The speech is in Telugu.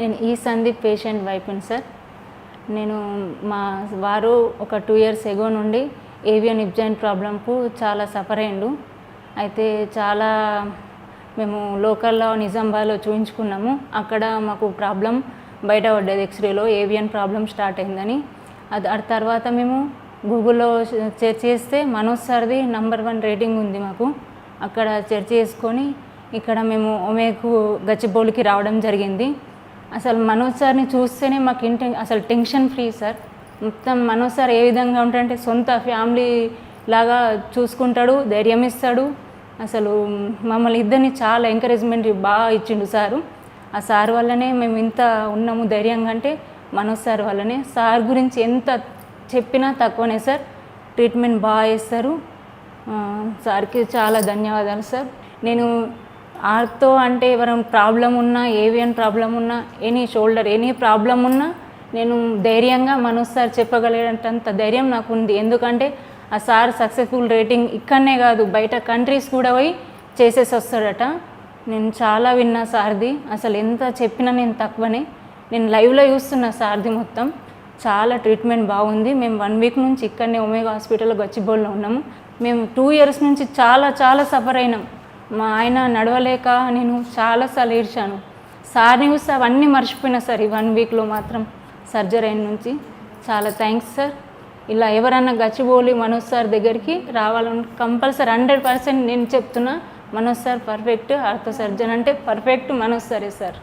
నేను ఈ సందీప్ పేషెంట్ వైపుని సార్. నేను మా వారు ఒక 2 years ఎగో నుండి ఏవియన్ హిప్ జాయింట్ ప్రాబ్లంకు చాలా సఫర్ అయ్యిండు. అయితే చాలా మేము లోకల్లో నిజామాబాద్లో చూయించుకున్నాము. అక్కడ మాకు ప్రాబ్లం బయటపడ్డది, ఎక్స్రేలో ఏవియన్ ప్రాబ్లం స్టార్ట్ అయిందని. ఆ తర్వాత మేము గూగుల్లో సెర్చ్ చేస్తే మనోజ్ సార్ది నంబర్ 1 రేటింగ్ ఉంది మాకు. అక్కడ సెర్చ్ చేసుకొని ఇక్కడ మేము ఒమేకు గచ్చిబౌలికి రావడం జరిగింది. అసలు మనోజ్ సార్ని చూస్తేనే మాకు అసలు టెన్షన్ ఫ్రీ సార్. మొత్తం మనోజ్ సార్ ఏ విధంగా ఉంటాడంటే సొంత ఫ్యామిలీ లాగా చూసుకుంటాడు, ధైర్యం ఇస్తాడు. అసలు మమ్మల్ని ఇద్దరిని చాలా ఎంకరేజ్మెంట్ బాగా ఇచ్చిండు సారు. ఆ సార్ వల్లనే మేము ఇంత ఉన్నాము ధైర్యంగా, అంటే మనోజ్ సార్ వల్లనే. సార్ గురించి ఎంత చెప్పినా తక్కువనే సార్. ట్రీట్మెంట్ బాగా చేస్తారు. సార్కి చాలా ధన్యవాదాలు సార్. నేను ఆర్తో అంటే ఎవరైనా ప్రాబ్లం ఉన్నా, ఏవియన్ ప్రాబ్లం ఉన్నా, ఎనీ షోల్డర్ ఎనీ ప్రాబ్లం ఉన్నా నేను ధైర్యంగా మనోజ్ సార్ చెప్పగలిగేటంత ధైర్యం నాకు ఉంది. ఎందుకంటే ఆ సార్ సక్సెస్ఫుల్ రేటింగ్ ఇక్కడనే కాదు బయట కంట్రీస్ కూడా పోయి చేసేసి వస్తాడట. నేను చాలా విన్నా సార్ది. అసలు ఎంత చెప్పినా నేను తక్కువనే. నేను లైవ్లో చూస్తున్నా సార్ది మొత్తం. చాలా ట్రీట్మెంట్ బాగుంది. మేము 1 week నుంచి ఇక్కడనే ఒమేగా హాస్పిటల్లో గచ్చిబౌలిలో ఉన్నాము. మేము 2 years నుంచి చాలా సఫర్ అయినాం. మా ఆయన నడవలేక నేను చాలాసార్లు ఏడ్చాను. సార్ని చూస్తే అవన్నీ మర్చిపోయినా సార్. ఈ 1 weekలో మాత్రం సర్జరీ అయిన నుంచి చాలా థ్యాంక్స్ సార్. ఇలా ఎవరన్నా గచ్చిబౌలి మనోజ్ సార్ దగ్గరికి రావాలని కంపల్సరీ 100% నేను చెప్తున్నా. Manoj sir perfect. Ortho surgeon అంటే పర్ఫెక్ట్ మనోజ్ సారే సార్.